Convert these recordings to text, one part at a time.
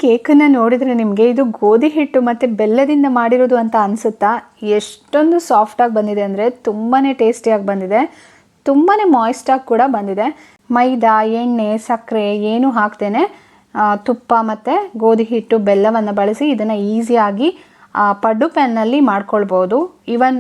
ಕೇಕನ್ನು ನೋಡಿದರೆ ನಿಮಗೆ ಇದು ಗೋಧಿ ಹಿಟ್ಟು ಮತ್ತು ಬೆಲ್ಲದಿಂದ ಮಾಡಿರೋದು ಅಂತ ಅನಿಸುತ್ತಾ? ಎಷ್ಟೊಂದು ಸಾಫ್ಟಾಗಿ ಬಂದಿದೆ ಅಂದರೆ ತುಂಬಾ ಟೇಸ್ಟಿಯಾಗಿ ಬಂದಿದೆ, ತುಂಬಾ ಮಾಯ್ಸ್ಟಾಗಿ ಕೂಡ ಬಂದಿದೆ. ಮೈದಾ, ಎಣ್ಣೆ, ಸಕ್ಕರೆ ಏನೂ ಹಾಕ್ದೇನೆ ತುಪ್ಪ ಮತ್ತು ಗೋಧಿ ಹಿಟ್ಟು, ಬೆಲ್ಲವನ್ನು ಬಳಸಿ ಇದನ್ನು ಈಸಿಯಾಗಿ ಪಡ್ಡು ಪ್ಯಾನ್ನಲ್ಲಿ ಮಾಡ್ಕೊಳ್ಬೋದು. ಇವನ್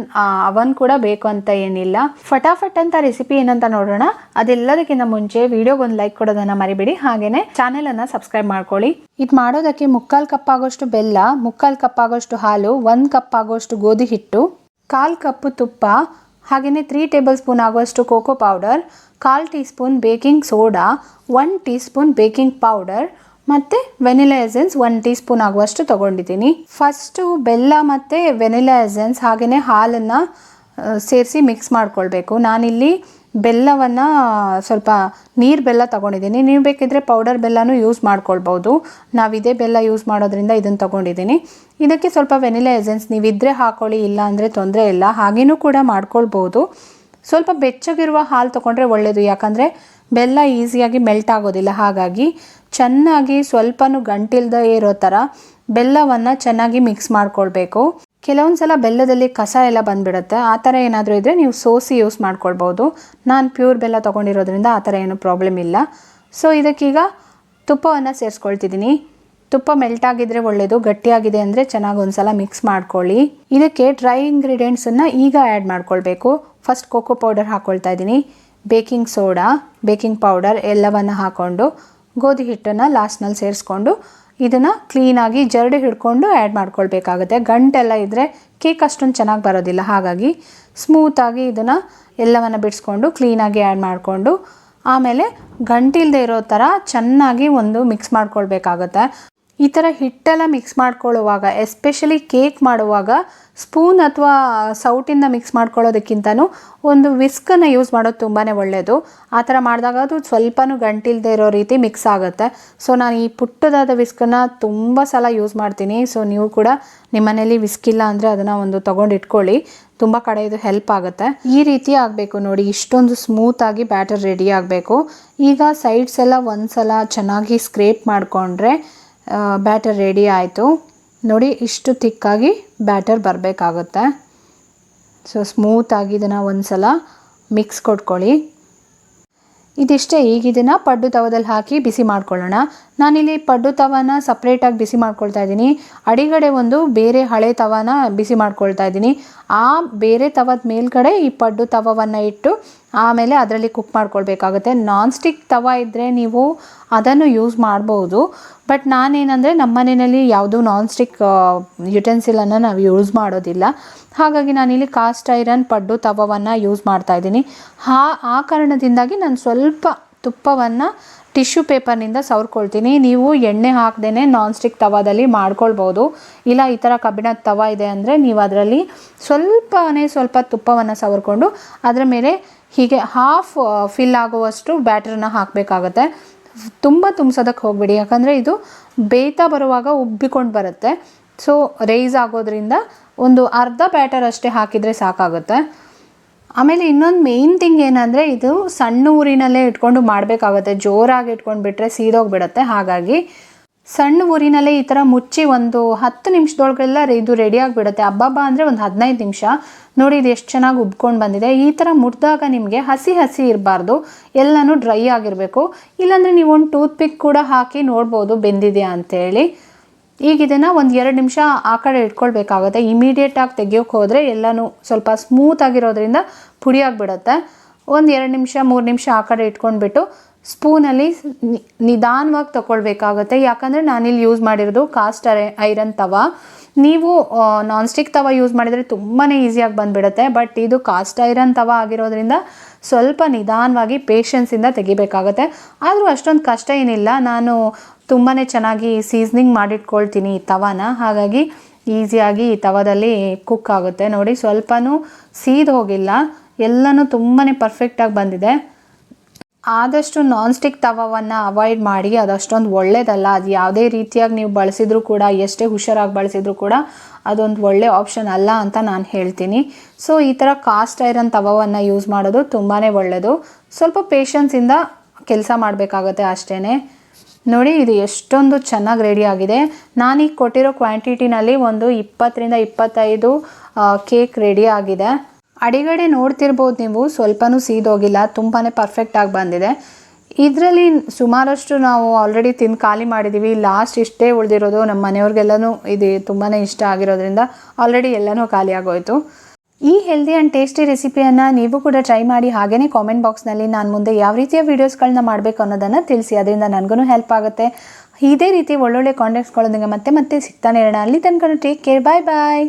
ಅವನ್ ಕೂಡ ಬೇಕು ಅಂತ ಏನಿಲ್ಲ. ಫಟಾಫಟ್ ಅಂತ ರೆಸಿಪಿ ಏನಂತ ನೋಡೋಣ. ಅದೆಲ್ಲದಕ್ಕಿಂತ ಮುಂಚೆ ವಿಡಿಯೋಗೊಂದು ಲೈಕ್ ಕೊಡೋದನ್ನು ಮರಿಬೇಡಿ, ಹಾಗೆಯೇ ಚಾನೆಲನ್ನು ಸಬ್ಸ್ಕ್ರೈಬ್ ಮಾಡ್ಕೊಳ್ಳಿ. ಇದು ಮಾಡೋದಕ್ಕೆ 3/4 ಕಪ್ ಆಗೋಷ್ಟು ಬೆಲ್ಲ, 3/4 ಕಪ್ ಆಗೋಷ್ಟು ಹಾಲು, 1 ಕಪ್ ಆಗೋಷ್ಟು ಗೋಧಿ ಹಿಟ್ಟು, 1/4 ಕಪ್ ತುಪ್ಪ, ಹಾಗೆಯೇ 3 ಟೇಬಲ್ ಸ್ಪೂನ್ ಆಗುವಷ್ಟು cocoa powder, 1/4 tea spoon baking soda, 1 tea spoon baking powder ಮತ್ತು ವೆನಿಲಾ ಎಸೆನ್ಸ್ 1 ಟೀ ಸ್ಪೂನ್ ಆಗುವಷ್ಟು ತೊಗೊಂಡಿದ್ದೀನಿ. ಫಸ್ಟು ಬೆಲ್ಲ ಮತ್ತು ವೆನಿಲಾ ಎಸೆನ್ಸ್ ಹಾಗೆಯೇ ಹಾಲನ್ನು ಸೇರಿಸಿ ಮಿಕ್ಸ್ ಮಾಡ್ಕೊಳ್ಬೇಕು. ನಾನಿಲ್ಲಿ ಬೆಲ್ಲವನ್ನು ಸ್ವಲ್ಪ ನೀರು ಬೆಲ್ಲ ತೊಗೊಂಡಿದ್ದೀನಿ. ನೀವು ಬೇಕಿದ್ದರೆ ಪೌಡರ್ ಬೆಲ್ಲನೂ ಯೂಸ್ ಮಾಡ್ಕೊಳ್ಬೋದು. ನಾವಿದೇ ಬೆಲ್ಲ ಯೂಸ್ ಮಾಡೋದ್ರಿಂದ ಇದನ್ನು ತೊಗೊಂಡಿದ್ದೀನಿ. ಇದಕ್ಕೆ ಸ್ವಲ್ಪ ವೆನಿಲಾ ಎಸೆನ್ಸ್ ನೀವಿದ್ದರೆ ಹಾಕ್ಕೊಳ್ಳಿ, ಇಲ್ಲ ಅಂದರೆ ತೊಂದರೆ ಇಲ್ಲ, ಹಾಗೇನೂ ಕೂಡ ಮಾಡ್ಕೊಳ್ಬೋದು. ಸ್ವಲ್ಪ ಬೆಚ್ಚಗಿರುವ ಹಾಲು ತೊಗೊಂಡ್ರೆ ಒಳ್ಳೆಯದು, ಯಾಕಂದರೆ ಬೆಲ್ಲ ಈಸಿಯಾಗಿ ಮೆಲ್ಟ್ ಆಗೋದಿಲ್ಲ. ಹಾಗಾಗಿ ಚೆನ್ನಾಗಿ ಸ್ವಲ್ಪನೂ ಗಂಟಿಲ್ದೇ ಇರೋ ಥರ ಬೆಲ್ಲವನ್ನು ಚೆನ್ನಾಗಿ ಮಿಕ್ಸ್ ಮಾಡ್ಕೊಳ್ಬೇಕು. ಕೆಲವೊಂದು ಸಲ ಬೆಲ್ಲದಲ್ಲಿ ಕಸ ಎಲ್ಲ ಬಂದುಬಿಡುತ್ತೆ. ಆ ಥರ ಏನಾದರೂ ಇದ್ದರೆ ನೀವು ಸೋಸಿ ಯೂಸ್ ಮಾಡ್ಕೊಳ್ಬೋದು. ನಾನು ಪ್ಯೂರ್ ಬೆಲ್ಲ ತೊಗೊಂಡಿರೋದ್ರಿಂದ ಆ ಥರ ಏನೂ ಪ್ರಾಬ್ಲಮ್ ಇಲ್ಲ. ಸೊ ಇದಕ್ಕೀಗ ತುಪ್ಪವನ್ನು ಸೇರಿಸ್ಕೊಳ್ತಿದ್ದೀನಿ. ತುಪ್ಪ ಮೆಲ್ಟ್ ಆಗಿದ್ದರೆ ಒಳ್ಳೆಯದು, ಗಟ್ಟಿಯಾಗಿದೆ ಅಂದರೆ ಚೆನ್ನಾಗಿ ಒಂದು ಸಲ ಮಿಕ್ಸ್ ಮಾಡ್ಕೊಳ್ಳಿ. ಇದಕ್ಕೆ ಡ್ರೈ ಇಂಗ್ರೀಡಿಯೆಂಟ್ಸನ್ನು ಈಗ ಆ್ಯಡ್ ಮಾಡ್ಕೊಳ್ಬೇಕು. ಫಸ್ಟ್ ಕೋಕೋ ಪೌಡರ್ ಹಾಕ್ಕೊಳ್ತಾ ಇದ್ದೀನಿ, ಬೇಕಿಂಗ್ ಸೋಡಾ, ಬೇಕಿಂಗ್ ಪೌಡರ್ ಎಲ್ಲವನ್ನು ಹಾಕ್ಕೊಂಡು ಗೋಧಿ ಹಿಟ್ಟನ್ನು ಲಾಸ್ಟ್ನಲ್ಲಿ ಸೇರಿಸ್ಕೊಂಡು ಇದನ್ನು ಕ್ಲೀನಾಗಿ ಜರಡಿ ಹಿಡ್ಕೊಂಡು ಆ್ಯಡ್ ಮಾಡ್ಕೊಳ್ಬೇಕಾಗುತ್ತೆ. ಗಂಟೆಲ್ಲ ಇದ್ದರೆ ಕೇಕ್ ಅಷ್ಟೊಂದು ಚೆನ್ನಾಗಿ ಬರೋದಿಲ್ಲ. ಹಾಗಾಗಿ ಸ್ಮೂತಾಗಿ ಇದನ್ನು ಎಲ್ಲವನ್ನು ಬಿಡಿಸ್ಕೊಂಡು ಕ್ಲೀನಾಗಿ ಆ್ಯಡ್ ಮಾಡಿಕೊಂಡು ಆಮೇಲೆ ಗಂಟಿಲ್ಲದೆ ಇರೋ ಥರ ಚೆನ್ನಾಗಿ ಒಂದು ಮಿಕ್ಸ್ ಮಾಡ್ಕೊಳ್ಬೇಕಾಗುತ್ತೆ. ಈ ಥರ ಹಿಟ್ಟೆಲ್ಲ ಮಿಕ್ಸ್ ಮಾಡ್ಕೊಳ್ಳುವಾಗ, ಎಸ್ಪೆಷಲಿ ಕೇಕ್ ಮಾಡುವಾಗ ಸ್ಪೂನ್ ಅಥವಾ ಸೌಟಿಂದ ಮಿಕ್ಸ್ ಮಾಡ್ಕೊಳ್ಳೋದಕ್ಕಿಂತನೂ ಒಂದು ವಿಸ್ಕನ್ನು ಯೂಸ್ ಮಾಡೋದು ತುಂಬಾ ಒಳ್ಳೆಯದು. ಆ ಥರ ಮಾಡಿದಾಗ ಅದು ಸ್ವಲ್ಪನೂ ಗಂಟಿಲ್ಲದೆ ಇರೋ ರೀತಿ ಮಿಕ್ಸ್ ಆಗುತ್ತೆ. ಸೊ ನಾನು ಈ ಪುಟ್ಟದಾದ ವಿಸ್ಕನ್ನು ತುಂಬ ಸಲ ಯೂಸ್ ಮಾಡ್ತೀನಿ. ಸೊ ನೀವು ಕೂಡ ನಿಮ್ಮ ಮನೇಲಿ ವಿಸ್ಕ್ ಇಲ್ಲ ಅಂದರೆ ಅದನ್ನು ಒಂದು ತೊಗೊಂಡು ಇಟ್ಕೊಳ್ಳಿ, ತುಂಬ ಕಡೆ ಇದು ಹೆಲ್ಪ್ ಆಗುತ್ತೆ. ಈ ರೀತಿ ಆಗಬೇಕು ನೋಡಿ, ಇಷ್ಟೊಂದು ಸ್ಮೂತಾಗಿ ಬ್ಯಾಟರ್ ರೆಡಿ ಆಗಬೇಕು. ಈಗ ಸೈಡ್ಸ್ ಎಲ್ಲ ಒಂದು ಸಲ ಚೆನ್ನಾಗಿ ಸ್ಕ್ರೇಪ್ ಮಾಡಿಕೊಂಡ್ರೆ ಬ್ಯಾಟರ್ ರೆಡಿ ಆಯಿತು ನೋಡಿ. ಇಷ್ಟು ತಿಕ್ಕಾಗಿ ಬ್ಯಾಟರ್ ಬರಬೇಕಾಗುತ್ತೆ. ಸೊ ಸ್ಮೂತಾಗಿ ಇದನ್ನು ಒಂದು ಸಲ ಮಿಕ್ಸ್ ಕೊಟ್ಕೊಳ್ಳಿ. ಇದಿಷ್ಟೇ. ಈಗ ಇದನ್ನು ಪಡ್ಡು ತವದಲ್ಲಿ ಹಾಕಿ ಬಿಸಿ ಮಾಡ್ಕೊಳ್ಳೋಣ. ನಾನಿಲ್ಲಿ ಪಡ್ಡು ತವನ ಸಪ್ರೇಟಾಗಿ ಬಿಸಿ ಮಾಡ್ಕೊಳ್ತಾ ಇದ್ದೀನಿ. ಅಡಿಗಡೆ ಒಂದು ಬೇರೆ ಹಳೆ ತವನ ಬಿಸಿ ಮಾಡ್ಕೊಳ್ತಾ ಇದ್ದೀನಿ. ಆ ಬೇರೆ ತವದ ಮೇಲ್ಗಡೆ ಈ ಪಡ್ಡು ತವವನ್ನು ಇಟ್ಟು ಆಮೇಲೆ ಅದರಲ್ಲಿ ಕುಕ್ ಮಾಡ್ಕೊಳ್ಬೇಕಾಗುತ್ತೆ. ನಾನ್ ಸ್ಟಿಕ್ ತವ ಇದ್ದರೆ ನೀವು ಅದನ್ನು ಯೂಸ್ ಮಾಡ್ಬೋದು. ಬಟ್ ನಾನೇನಂದರೆ ನಮ್ಮ ಮನೆಯಲ್ಲಿ ಯಾವುದೂ ನಾನ್ ಸ್ಟಿಕ್ ಯುಟೆನ್ಸಿಲನ್ನು ನಾವು ಯೂಸ್ ಮಾಡೋದಿಲ್ಲ. ಹಾಗಾಗಿ ನಾನಿಲ್ಲಿ ಕಾಸ್ಟ್ ಐರನ್ ಪಡ್ಡು ತವವನ್ನು ಯೂಸ್ ಮಾಡ್ತಾಯಿದ್ದೀನಿ. ಆ ಕಾರಣದಿಂದಾಗಿ ನಾನು ಸ್ವಲ್ಪ ತುಪ್ಪವನ್ನು ಟಿಶ್ಯೂ ಪೇಪರ್ನಿಂದ ಸವರ್ಕೊಳ್ತೀನಿ. ನೀವು ಎಣ್ಣೆ ಹಾಕ್ದೇ ನಾನ್ ಸ್ಟಿಕ್ ತವಾದಲ್ಲಿ ಮಾಡ್ಕೊಳ್ಬೋದು. ಇಲ್ಲ ಈ ಥರ ಕಬ್ಬಿಣದ ತವ ಇದೆ ಅಂದರೆ ನೀವು ಅದರಲ್ಲಿ ಸ್ವಲ್ಪ ತುಪ್ಪವನ್ನು ಸವರ್ಕೊಂಡು ಅದರ ಮೇಲೆ ಹೀಗೆ ಹಾಫ್ ಫಿಲ್ ಆಗುವಷ್ಟು ಬ್ಯಾಟರನ್ನ ಹಾಕಬೇಕಾಗತ್ತೆ. ತುಂಬ ತುಂಬಿಸೋದಕ್ಕೆ ಹೋಗಬೇಡಿ, ಯಾಕಂದರೆ ಇದು ಬೇಯ್ತಾ ಬರುವಾಗ ಉಬ್ಬಿಕೊಂಡು ಬರುತ್ತೆ. ಸೊ ರೈಸ್ ಆಗೋದ್ರಿಂದ ಒಂದು ಅರ್ಧ ಬ್ಯಾಟರ್ ಅಷ್ಟೇ ಹಾಕಿದರೆ ಸಾಕಾಗುತ್ತೆ. ಆಮೇಲೆ ಇನ್ನೊಂದು ಮೇಯ್ನ್ ಥಿಂಗ್ ಏನಂದರೆ ಇದು ಸಣ್ಣ ಊರಿನಲ್ಲೇ ಇಟ್ಕೊಂಡು ಮಾಡಬೇಕಾಗುತ್ತೆ. ಜೋರಾಗಿ ಇಟ್ಕೊಂಡು ಬಿಟ್ಟರೆ ಸೀದೋಗಿಬಿಡುತ್ತೆ. ಹಾಗಾಗಿ ಸಣ್ಣ ಊರಿನಲ್ಲೇ ಈ ಥರ ಮುಚ್ಚಿ ಒಂದು 10 ನಿಮಿಷದೊಳಗೆಲ್ಲ ಇದು ರೆಡಿ ಆಗಿಬಿಡುತ್ತೆ. ಹಬ್ಬ ಅಂದರೆ ಒಂದು 15 ನಿಮಿಷ. ನೋಡಿ ಇದು ಎಷ್ಟು ಚೆನ್ನಾಗಿ ಉಬ್ಕೊಂಡು ಬಂದಿದೆ. ಈ ಥರ ಮುಟ್ಟಿದಾಗ ನಿಮಗೆ ಹಸಿ ಇರಬಾರ್ದು, ಎಲ್ಲನೂ ಡ್ರೈ ಆಗಿರಬೇಕು. ಇಲ್ಲಾಂದರೆ ನೀವು ಒಂದು ಟೂತ್ ಪಿಕ್ ಕೂಡ ಹಾಕಿ ನೋಡ್ಬೋದು ಬೆಂದಿದೆಯಾ ಅಂತೇಳಿ. ಈಗ ಇದನ್ನು ಒಂದು 2 ನಿಮಿಷ ಆ ಕಡೆ ಇಟ್ಕೊಳ್ಬೇಕಾಗುತ್ತೆ. ಇಮಿಡಿಯೇಟಾಗಿ ತೆಗಿಯೋಕ್ಕೆ ಹೋದರೆ ಎಲ್ಲನೂ ಸ್ವಲ್ಪ ಸ್ಮೂತಾಗಿರೋದ್ರಿಂದ ಪುಡಿ ಆಗಿಬಿಡುತ್ತೆ. ಒಂದು 2 ನಿಮಿಷ 3 ನಿಮಿಷ ಆ ಕಡೆ ಇಟ್ಕೊಂಡ್ಬಿಟ್ಟು ಸ್ಪೂನಲ್ಲಿ ನಿಧಾನವಾಗಿ ತಗೊಳ್ಬೇಕಾಗುತ್ತೆ. ಯಾಕಂದರೆ ನಾನಿಲ್ಲಿ ಯೂಸ್ ಮಾಡಿರೋದು ಕಾಸ್ಟ್ ಐರನ್ ತವ. ನೀವು ನಾನ್ ಸ್ಟಿಕ್ ತವ ಯೂಸ್ ಮಾಡಿದರೆ ತುಂಬಾ ಈಸಿಯಾಗಿ ಬಂದುಬಿಡುತ್ತೆ. ಬಟ್ ಇದು ಕಾಸ್ಟ್ ಐರನ್ ತವ ಆಗಿರೋದ್ರಿಂದ ಸ್ವಲ್ಪ ನಿಧಾನವಾಗಿ ಪೇಷನ್ಸಿಂದ ತೆಗಿಬೇಕಾಗತ್ತೆ. ಆದರೂ ಅಷ್ಟೊಂದು ಕಷ್ಟ ಏನಿಲ್ಲ. ನಾನು ತುಂಬಾ ಚೆನ್ನಾಗಿ ಸೀಸ್ನಿಂಗ್ ಮಾಡಿಟ್ಕೊಳ್ತೀನಿ ಈ ತವನ. ಹಾಗಾಗಿ ಈಸಿಯಾಗಿ ಈ ತವದಲ್ಲಿ ಕುಕ್ ಆಗುತ್ತೆ. ನೋಡಿ ಸ್ವಲ್ಪನೂ ಸೀದ್ ಹೋಗಿಲ್ಲ, ಎಲ್ಲನೂ ತುಂಬಾ ಪರ್ಫೆಕ್ಟಾಗಿ ಬಂದಿದೆ. ಆದಷ್ಟು ನಾನ್ ಸ್ಟಿಕ್ ತವವನ್ನು ಅವಾಯ್ಡ್ ಮಾಡಿ, ಅದು ಅಷ್ಟೊಂದು ಒಳ್ಳೆಯದಲ್ಲ. ಅದು ಯಾವುದೇ ರೀತಿಯಾಗಿ ನೀವು ಬಳಸಿದರೂ ಕೂಡ, ಎಷ್ಟೇ ಹುಷಾರಾಗಿ ಬಳಸಿದರೂ ಕೂಡ ಅದೊಂದು ಒಳ್ಳೆ ಆಪ್ಷನ್ ಅಲ್ಲ ಅಂತ ನಾನು ಹೇಳ್ತೀನಿ. ಸೊ ಈ ಥರ ಕಾಸ್ಟ್ ಐರನ್ ತವವನ್ನು ಯೂಸ್ ಮಾಡೋದು ತುಂಬಾ ಒಳ್ಳೆಯದು. ಸ್ವಲ್ಪ ಪೇಷನ್ಸಿಂದ ಕೆಲಸ ಮಾಡಬೇಕಾಗತ್ತೆ ಅಷ್ಟೇ. ನೋಡಿ ಇದು ಎಷ್ಟೊಂದು ಚೆನ್ನಾಗಿ ರೆಡಿ ಆಗಿದೆ. ನಾನೀಗ ಕೊಟ್ಟಿರೋ ಕ್ವಾಂಟಿಟಿನಲ್ಲಿ ಒಂದು 20ರಿಂದ 25 ಕೇಕ್ ರೆಡಿ ಆಗಿದೆ. ಅಡಿಗಡೆ ನೋಡ್ತಿರ್ಬೋದು ನೀವು, ಸ್ವಲ್ಪನೂ ಸೀದೋಗಿಲ್ಲ, ತುಂಬಾ ಪರ್ಫೆಕ್ಟಾಗಿ ಬಂದಿದೆ. ಇದರಲ್ಲಿ ಸುಮಾರಷ್ಟು ನಾವು ಆಲ್ರೆಡಿ ತಿಂದು ಖಾಲಿ ಮಾಡಿದ್ದೀವಿ. ಲಾಸ್ಟ್ ಇಷ್ಟೇ ಉಳಿದಿರೋದು. ನಮ್ಮ ಮನೆಯವ್ರಿಗೆಲ್ಲನೂ ಇದು ತುಂಬಾ ಇಷ್ಟ ಆಗಿರೋದ್ರಿಂದ ಆಲ್ರೆಡಿ ಎಲ್ಲನೂ ಖಾಲಿ ಆಗೋಯಿತು. ಈ ಹೆಲ್ದಿ ಆ್ಯಂಡ್ ಟೇಸ್ಟಿ ರೆಸಿಪಿಯನ್ನು ನೀವು ಕೂಡ ಟ್ರೈ ಮಾಡಿ. ಹಾಗೆಯೇ ಕಾಮೆಂಟ್ ಬಾಕ್ಸ್ನಲ್ಲಿ ನಾನು ಮುಂದೆ ಯಾವ ರೀತಿಯ ವೀಡಿಯೋಸ್ಗಳನ್ನ ಮಾಡಬೇಕು ಅನ್ನೋದನ್ನು ತಿಳಿಸಿ. ಅದರಿಂದ ನನಗೂ ಹೆಲ್ಪ್ ಆಗುತ್ತೆ. ಇದೇ ರೀತಿ ಒಳ್ಳೊಳ್ಳೆ ಕಾಂಟೆಂಟ್ಸ್ಗಳೊಂದಿಗೆ ಮತ್ತೆ ಸಿಗ್ತಾನೆ ಇರೋಣ. ಅಲ್ಲಿ ತನಕ ಟೇಕ್ ಕೇರ್, ಬಾಯ್ ಬಾಯ್.